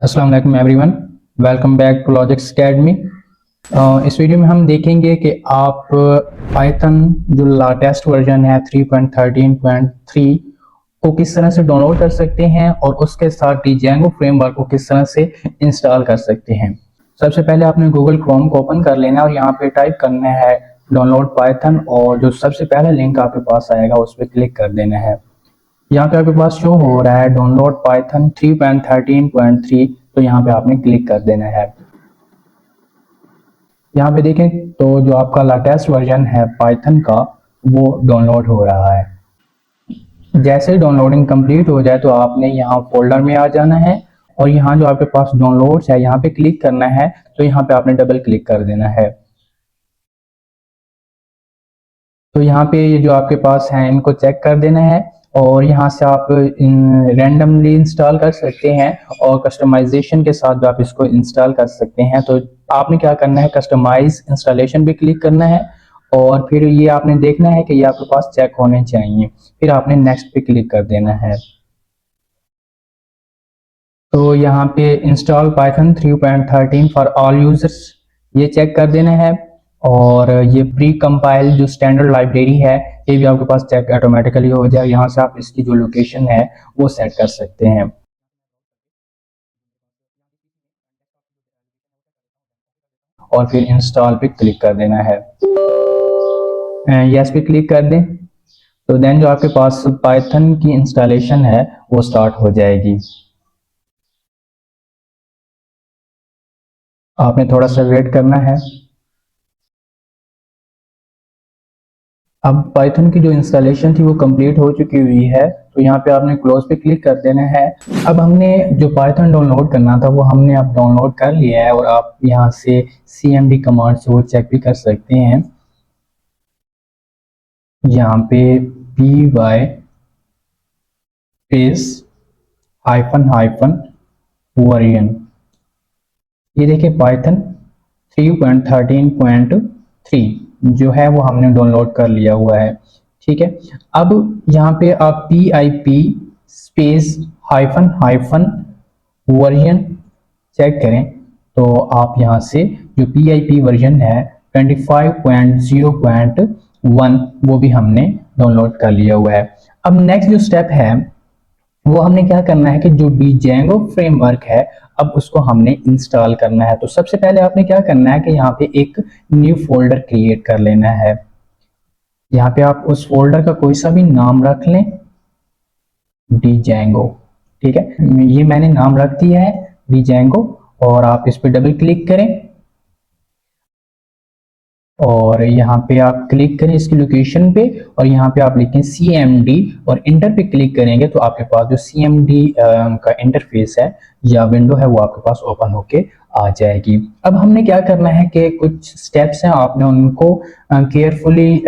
अस्सलाम वालेकुम everyone, welcome back to Logics Academy. इस वीडियो में हम देखेंगे कि आप पाइथन जो लेटेस्ट वर्जन है 3.13.3 को किस तरह से डाउनलोड कर सकते हैं और उसके साथ डिजेंगो फ्रेमवर्क को किस तरह से इंस्टॉल कर सकते हैं। सबसे पहले आपने गूगल क्रोम को ओपन कर लेना और यहाँ पे टाइप करना है डाउनलोड पाइथन, और जो सबसे पहला लिंक आपके पास आएगा उस पर क्लिक कर देना है। यहाँ पे आपके पास शो हो रहा है डाउनलोड पाइथन 3.13.3, तो यहाँ पे आपने क्लिक कर देना है। यहाँ पे देखें तो जो आपका लेटेस्ट वर्जन है पाइथन का वो डाउनलोड हो रहा है। जैसे डाउनलोडिंग कंप्लीट हो जाए तो आपने यहाँ फोल्डर में आ जाना है और यहाँ जो आपके पास डाउनलोड्स है यहाँ पे क्लिक करना है, तो यहाँ पे आपने डबल क्लिक कर देना है। तो यहाँ पे ये जो आपके पास है इनको चेक कर देना है और यहाँ से आप रैंडमली इंस्टॉल कर सकते हैं और कस्टमाइजेशन के साथ भी आप इसको इंस्टॉल कर सकते हैं। तो आपने क्या करना है, कस्टमाइज इंस्टॉलेशन पे क्लिक करना है और फिर ये आपने देखना है कि ये आपके पास चेक होने चाहिए, फिर आपने नेक्स्ट पे क्लिक कर देना है। तो यहाँ पे install Python 3.13 for all users ये चेक कर देना है, और ये प्री कंपाइल जो स्टैंडर्ड लाइब्रेरी है ये भी आपके पास चेक ऑटोमेटिकली हो जाए। यहाँ से आप इसकी जो लोकेशन है वो सेट कर सकते हैं और फिर इंस्टॉल पे क्लिक कर देना है। यस पे क्लिक कर दें तो देन जो आपके पास पाइथन की इंस्टॉलेशन है वो स्टार्ट हो जाएगी। आपने थोड़ा सा वेट करना है। अब पाइथन की जो इंस्टॉलेशन थी वो कंप्लीट हो चुकी हुई है, तो यहाँ पे आपने क्लोज पे क्लिक कर देना है। अब हमने जो पाइथन डाउनलोड करना था वो हमने अब डाउनलोड कर लिया है और आप यहाँ से cmd कमांड से वो चेक भी कर सकते हैं। यहाँ पे py space hyphen hyphen version, ये देखिए पाइथन 3.13.3 जो है वो हमने डाउनलोड कर लिया हुआ है। ठीक है, अब यहाँ पे आप pip space hyphen hyphen version check करें तो आप यहाँ से जो pip वर्जन है 25.0.1 वो भी हमने डाउनलोड कर लिया हुआ है। अब नेक्स्ट जो स्टेप है वो हमने क्या करना है कि जो डिजेंगो फ्रेमवर्क है अब उसको हमने इंस्टॉल करना है। तो सबसे पहले आपने क्या करना है कि यहाँ पे एक न्यू फोल्डर क्रिएट कर लेना है। यहाँ पे आप उस फोल्डर का कोई सा भी नाम रख लें, डिजेंगो। ठीक है, ये मैंने नाम रख दिया है डिजेंगो, और आप इस पर डबल क्लिक करें और यहाँ पे आप क्लिक करें इसकी लोकेशन पे और यहाँ पे आप लिखें cmd और इंटर पे क्लिक करेंगे तो आपके पास जो cmd का इंटरफेस है या विंडो है वो आपके पास ओपन होके आ जाएगी। अब हमने क्या करना है कि कुछ स्टेप्स हैं आपने उनको केयरफुली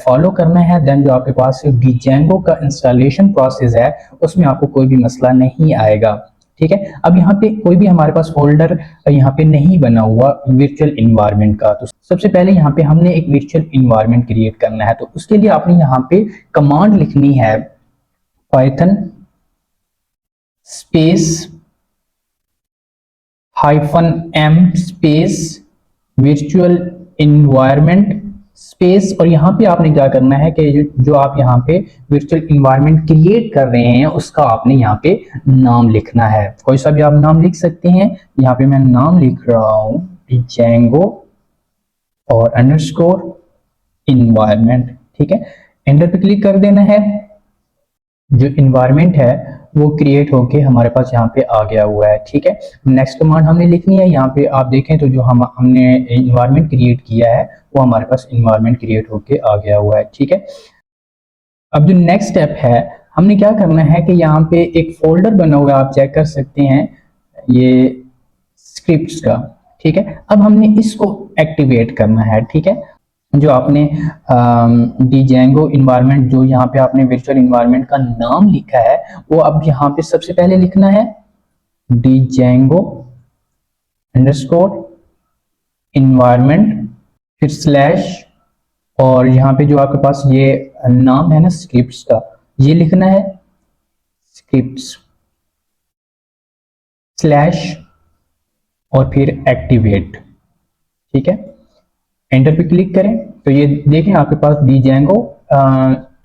फॉलो करना है। देन जो आपके पास डिजेंगो का इंस्टॉलेशन प्रोसेस है उसमें आपको कोई भी मसला नहीं आएगा। ठीक है, अब यहाँ पे कोई भी हमारे पास फोल्डर यहाँ पे नहीं बना हुआ वर्चुअल इन्वायरमेंट का, तो सबसे पहले यहाँ पे हमने एक वर्चुअल इन्वायरमेंट क्रिएट करना है। तो उसके लिए आपने यहाँ पे कमांड लिखनी है Python space hyphen m space virtual environment space, और यहाँ पे आपने क्या करना है कि जो आप यहाँ पे वर्चुअल इन्वायरमेंट क्रिएट कर रहे हैं उसका आपने यहाँ पे नाम लिखना है। कोई सा भी आप नाम लिख सकते हैं। यहाँ पे मैं नाम लिख रहा हूँ डिजेंगो और अंडरस्कोर इन्वायरमेंट। ठीक है, एंटर पे क्लिक कर देना है। जो इन्वायरमेंट है वो क्रिएट होके हमारे पास यहाँ पे आ गया हुआ है। ठीक है, नेक्स्ट कमांड हमने लिखनी है। यहाँ पे आप देखें तो जो हमने इन्वायरमेंट क्रिएट किया है वो हमारे पास इन्वायरमेंट क्रिएट होके आ गया हुआ है। ठीक है, अब जो नेक्स्ट स्टेप है हमने क्या करना है कि यहाँ पे एक फोल्डर बना हुआ है, आप चेक कर सकते हैं ये स्क्रिप्ट्स का। ठीक है, अब हमने इसको एक्टिवेट करना है। ठीक है, जो आपने डिजेंगो इन्वायरमेंट जो यहाँ पे आपने वर्चुअल इन्वायरमेंट का नाम लिखा है वो अब यहाँ पे सबसे पहले लिखना है डिजेंगो अंडरस्कोर इन्वायरमेंट फिर स्लैश, और यहाँ पे जो आपके पास ये नाम है ना स्क्रिप्ट्स का, ये लिखना है स्क्रिप्ट्स। स्लैश और फिर एक्टिवेट, ठीक है। एंटर पे क्लिक करें तो ये देखें आपके पास django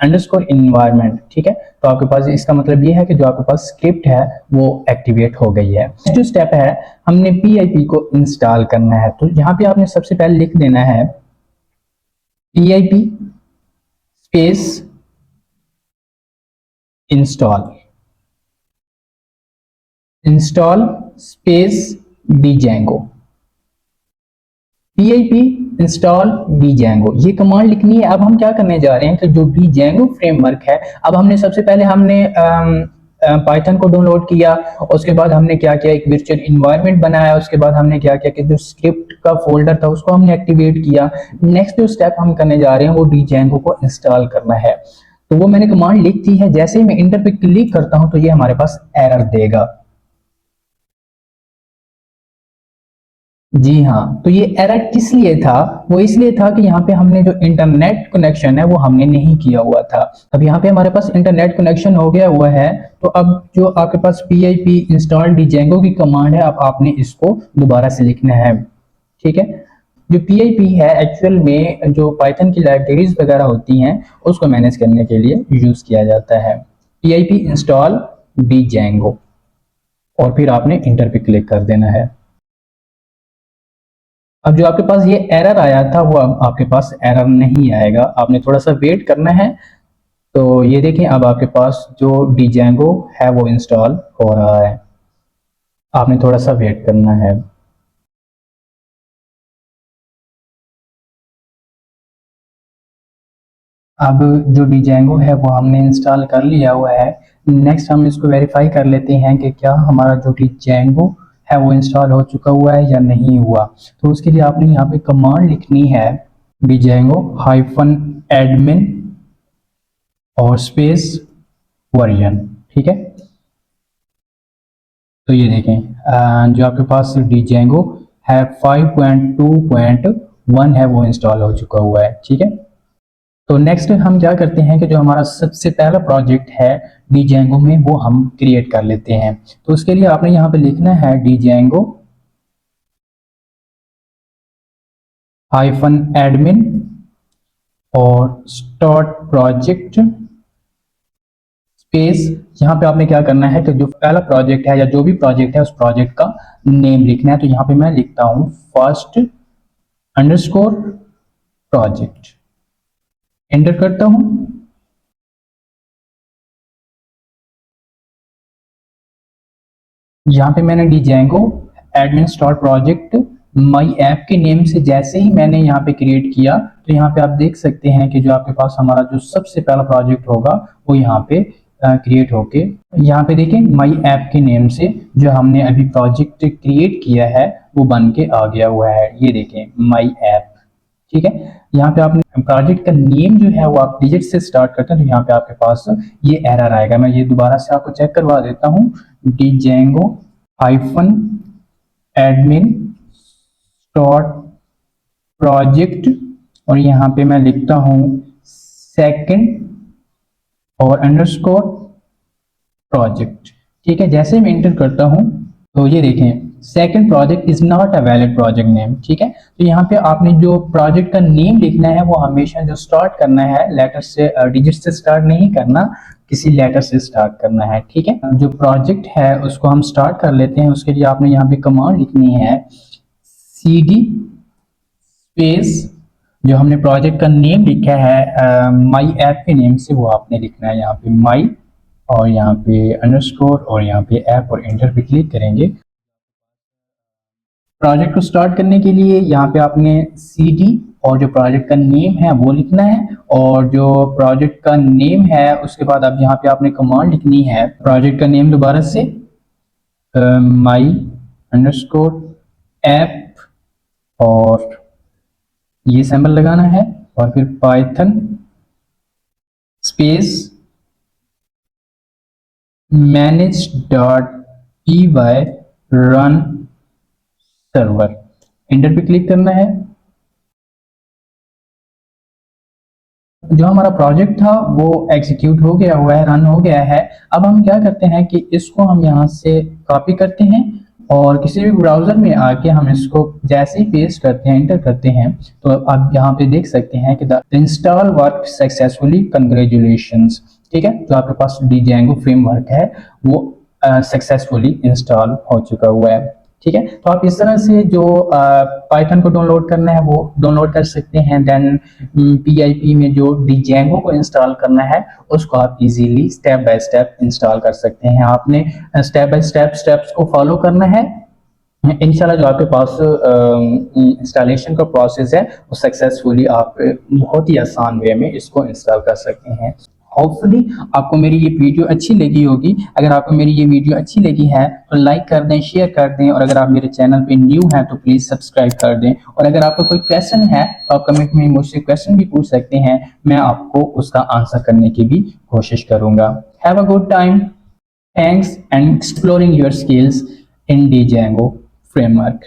अंडरस्कोर इन्वायरमेंट, ठीक है। तो आपके पास इसका मतलब ये है कि जो आपके पास स्क्रिप्ट है वो एक्टिवेट हो गई है। नेक्स्ट स्टेप है हमने PIP को इंस्टॉल करना है। तो यहाँ पे आपने सबसे पहले लिख देना है PIP space install space django, PIP install django, ये कमांड लिखनी है। अब हम क्या करने जा रहे हैं कि जो django फ्रेमवर्क है, अब हमने सबसे पहले हमने पाइथन को डाउनलोड किया, उसके बाद हमने क्या किया, एक वर्चुअल इन्वायरमेंट बनाया, उसके बाद हमने क्या किया कि जो स्क्रिप्ट का फोल्डर था उसको हमने एक्टिवेट किया। नेक्स्ट जो स्टेप हम करने जा रहे हैं वो django को इंस्टॉल करना है। तो वो मैंने कमांड लिख दी है, जैसे ही मैं इंटर पे क्लिक करता हूं तो ये हमारे पास एरर देगा। जी हाँ, तो ये एरर किस लिए था? वो इसलिए था कि यहाँ पे हमने जो इंटरनेट कनेक्शन है वो हमने नहीं किया हुआ था। अब यहाँ पे हमारे पास इंटरनेट कनेक्शन हो गया हुआ है, तो अब जो आपके पास PIP इंस्टॉल django की कमांड है, अब आपने इसको दोबारा से लिखना है, ठीक है। जो PIP है एक्चुअल में जो पाइथन की लाइब्रेरीज वगैरह होती हैं उसको मैनेज करने के लिए यूज किया जाता है। PIP इंस्टॉल django और फिर आपने इंटर पे क्लिक कर देना है। अब जो आपके पास ये एरर आया था वो अब आपके पास एरर नहीं आएगा, आपने थोड़ा सा वेट करना है। तो ये देखें अब आपके पास जो django है वो इंस्टॉल हो रहा है, आपने थोड़ा सा वेट करना है। अब जो django है वो हमने इंस्टॉल कर लिया हुआ है। नेक्स्ट हम इसको वेरीफाई कर लेते हैं कि क्या हमारा जो django है वो इंस्टॉल हो चुका हुआ है या नहीं हुआ। तो उसके लिए आपने यहाँ पे कमांड लिखनी है django -admin और स्पेस वर्जन, ठीक है। तो ये देखें जो आपके पास django है 5.2.1 है वो इंस्टॉल हो चुका हुआ है, ठीक है। तो नेक्स्ट हम क्या करते हैं कि जो हमारा सबसे पहला प्रोजेक्ट है django में वो हम क्रिएट कर लेते हैं। तो उसके लिए आपने यहाँ पे लिखना है django -admin और स्टार्ट प्रोजेक्ट स्पेस। यहाँ पे आपने क्या करना है कि जो पहला प्रोजेक्ट है या जो भी प्रोजेक्ट है उस प्रोजेक्ट का नेम लिखना है। तो यहाँ पे मैं लिखता हूँ फर्स्ट अंडरस्कोर प्रोजेक्ट, एंटर करता हूँ। यहाँ पे मैंने django admin start project my app के नेम से जैसे ही मैंने यहाँ पे क्रिएट किया तो यहाँ पे आप देख सकते हैं कि जो आपके पास हमारा जो सबसे पहला प्रोजेक्ट होगा वो यहाँ पे क्रिएट होके यहाँ पे देखें माई ऐप के नेम से जो हमने अभी प्रोजेक्ट क्रिएट किया है वो बन के आ गया हुआ है। ये देखें माई ऐप, ठीक है। यहाँ पे आपने प्रोजेक्ट का नेम जो है वो आप डिजिट से स्टार्ट करते हैं तो यहाँ पे आपके पास ये एरर आएगा। मैं ये दोबारा से आपको चेक करवा देता हूँ django -admin स्टार्ट प्रोजेक्ट और यहाँ पे मैं लिखता हूँ सेकंड और अंडरस्कोर प्रोजेक्ट, ठीक है। जैसे मैं इंटर करता हूँ तो ये देखें second project is not a valid project name, ठीक है। तो यहाँ पे आपने जो प्रोजेक्ट का नेम लिखना है वो हमेशा जो स्टार्ट करना है लेटर से, डिजिट से स्टार्ट नहीं करना, किसी लेटर से स्टार्ट करना है, ठीक है। जो प्रोजेक्ट है उसको हम स्टार्ट कर लेते हैं। उसके लिए आपने यहाँ पे कमांड लिखनी है cd स्पेस जो हमने प्रोजेक्ट का नेम लिखा है माई ऐप के नेम से वो आपने लिखना है यहाँ पे माई और यहाँ पे अंडरस्कोर और यहाँ पे ऐप और एंटर पे क्लिक करेंगे। प्रोजेक्ट को स्टार्ट करने के लिए यहाँ पे आपने cd और जो प्रोजेक्ट का नेम है वो लिखना है और जो प्रोजेक्ट का नेम है उसके बाद अब यहाँ पे आपने कमांड लिखनी है प्रोजेक्ट का नेम दोबारा से माई अंडरस्कोर ऐप और ये सिंबल लगाना है और फिर Python space manage.py run server, enter पे क्लिक करना है। जो हमारा प्रोजेक्ट था वो एग्जीक्यूट हो गया हुआ है, रन हो गया है। अब हम क्या करते हैं कि इसको हम यहाँ से कॉपी करते हैं और किसी भी ब्राउजर में आके हम इसको जैसे ही पेस्ट करते हैं, एंटर करते हैं, तो आप यहाँ पे देख सकते हैं कि the install work successfully, congratulations. ठीक है, जो आपके पास Django फ्रेमवर्क है वो सक्सेसफुली इंस्टॉल हो चुका हुआ है। ठीक है, तो आप इस तरह से जो पाइथन को डाउनलोड करना है वो डाउनलोड कर सकते हैं। देन PIP में जो Django को इंस्टॉल करना है उसको आप easily step by step install कर सकते हैं। आपने स्टेप बाय स्टेप स्टेप्स को फॉलो करना है, इंशाल्लाह जो आपके पास इंस्टॉलेशन का प्रोसेस है वो सक्सेसफुली आप बहुत ही आसान वे में इसको इंस्टॉल कर सकते हैं। होपफुली आपको मेरी ये वीडियो अच्छी लगी होगी। अगर आपको मेरी ये वीडियो अच्छी लगी है तो लाइक कर दें, शेयर कर दें, और अगर आप मेरे चैनल पे न्यू हैं तो प्लीज़ सब्सक्राइब कर दें। और अगर आपको कोई क्वेश्चन है तो आप कमेंट में मुझसे क्वेश्चन भी पूछ सकते हैं, मैं आपको उसका आंसर करने की भी कोशिश करूँगा। Have a good time, thanks and exploring your skills in Django framework.